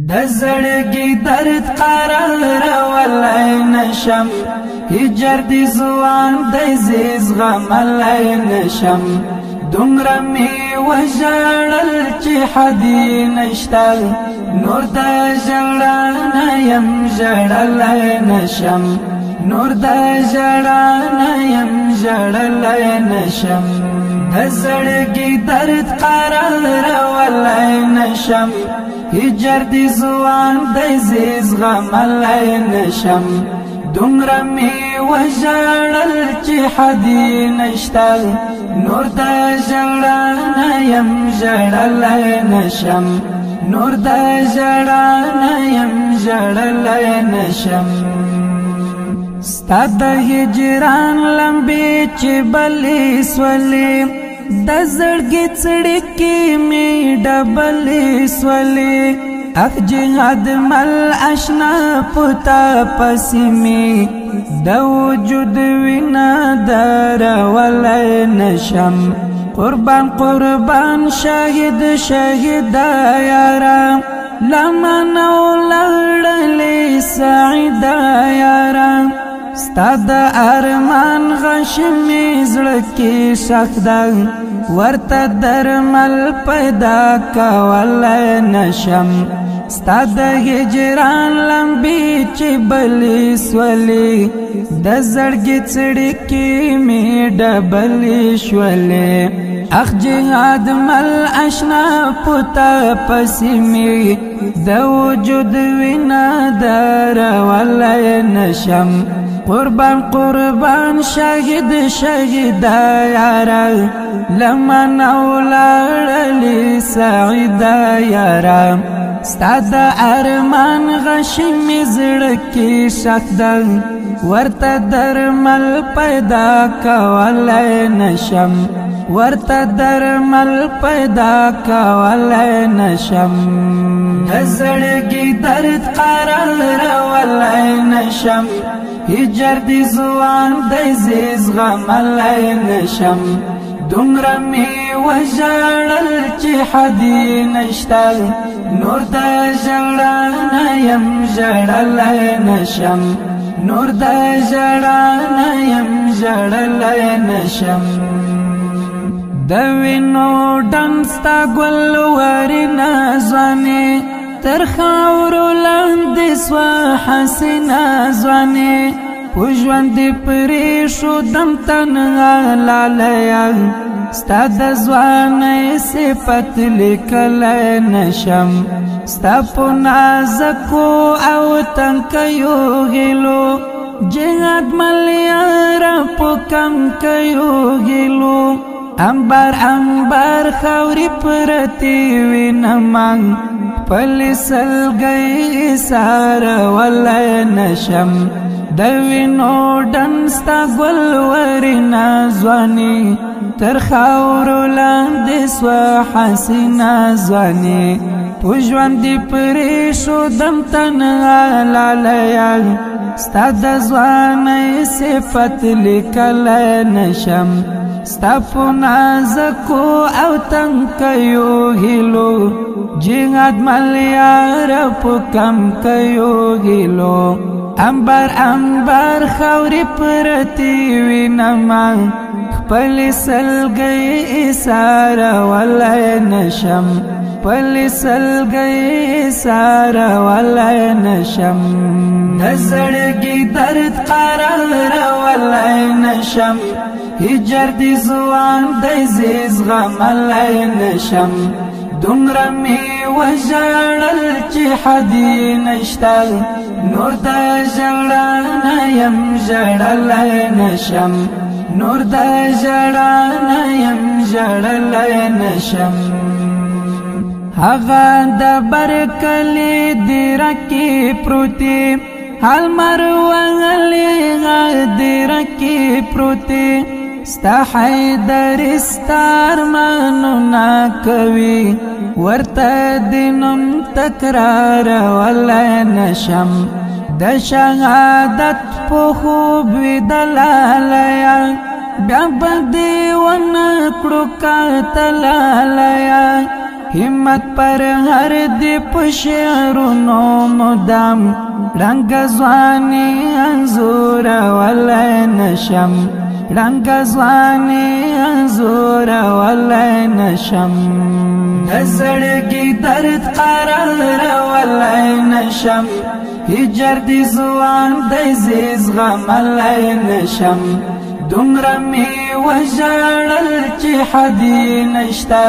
د زړګي درد قرار ولای نشم هجر دی زوان دی زیز غملای نشم دومره می وژړل چې حدی نشته نور د ژړا نه یم ژړلای نشم نور د ژړا نه یم ژړلای نشم د زړګي درد قرار ولای نشم هجر دی زوان دی زیز غملای نشم دومره می وژړل چې حدی نشته نور د ژړا نه یم ژړلای نشم نور د ژړا نه یم ژړلای نشم ستا د هجران لمبې چې بلې سولې د زړګي څړیکې مې ډبلې سولې اخ جهاد مل اشنا پتا پسې مې د وجود وینا درولای نشم قربان قربان شاهد شاهد یارا لمن ولړلې سعید یارا ستا د ارمان غشمې زړه کې شک ده ورته درمل پیدا کولای نشم ستا د هجران لمبې چې بلې سولې د زړګي څړیکې مې ډبلې شولې اخ جهاد مل اشنا پتا پسې مې د وجود وینا درولای نشم قربان قربان شاهد شاهد یارا لمن ولړلې سعید یارا ستا د ارمان غشمې زړه کې شک ده ورته درمل پیدا کولای نشم ورته درمل پیدا کولای نشم د زړګي درد قرار ولای نشم هجر دی زوان دی زیز غملای نشم دومره می وژړل چې حدی نشته نور د ژړا نه یم ژړلای نشم نور د ژړا نه یم ژړلای نشم د وینو ډنستا ګل ورنا ځواني تر خاورو لاندې سوا حسینه ځواني ژوند پرې شو دم تنها لالیه ستا د ځوانۍ صفت لیکلی نشم ستا په نازکو او تنکیو هیلو جهاد ملیاره په کمکیو هیلو انبار انبار خاورې پرتې وینمه پلې سلګۍ سارولای نشم د وینو ډنستا ګل ورنا ځواني تر خاورو لاندې سوا حسینه ځواني په ژوند پرې شو دم تنها لالیه ستا د ځوانۍ صفت لیکلی نشم ستا په نازکو او تنکیو هیلو جهاد ملیاره په کمکیو هیلو انبار انبار خاورې پرتې وینمه خپلې سلګۍ سارولای نشم خپلې سلګۍ سارولای نشم د زړګي درد قرار ولای نشم هجر دی زوان دی زیز غملای نشم دومره می وژړل چې حدی نشته نور د ژړا نه یم ژړلای نشم نور د ژړا نه یم ژړلای نشم هغه د برکلې دیرکې پروتې حال مروغلې دیرکې پروتې ستا حیدر ستار منونا کوي ورته دینم تکرار ولای نشم د شهادت په خوب ویدلالیا بیا به دې ونه کړو کاتلالیا همت پر هر دی پشعرونو مدام رنگ زوانی انزور ولی نشم رنگ زوانی انزور ولی نشم دزړګي درد قرار ولی نشم هجر دی زوان دی زیز غملی نشم دومره می وژړل چې حدی نشته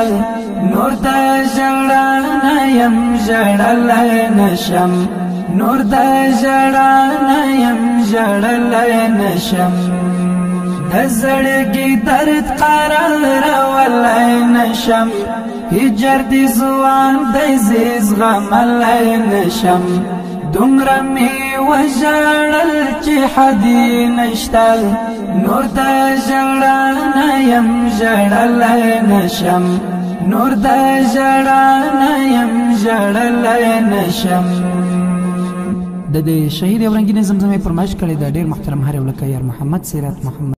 نور د ژړا نه یم ژړلی نشم نور د ژړا نه یم ژړلی نشم د زړګي درد قرار ولی نشم هجر دی زوان دی زیز غملی نشم دومره می وژړل چې حدی نشته نور د ژړا نه یم ژړلی نشم نور د ژړا نه یم ژړلی نشم د دې شهید او رنگین زمزمې فرمایش کړی د ډیر محترم هر ولکه یار محمد سیرت محمد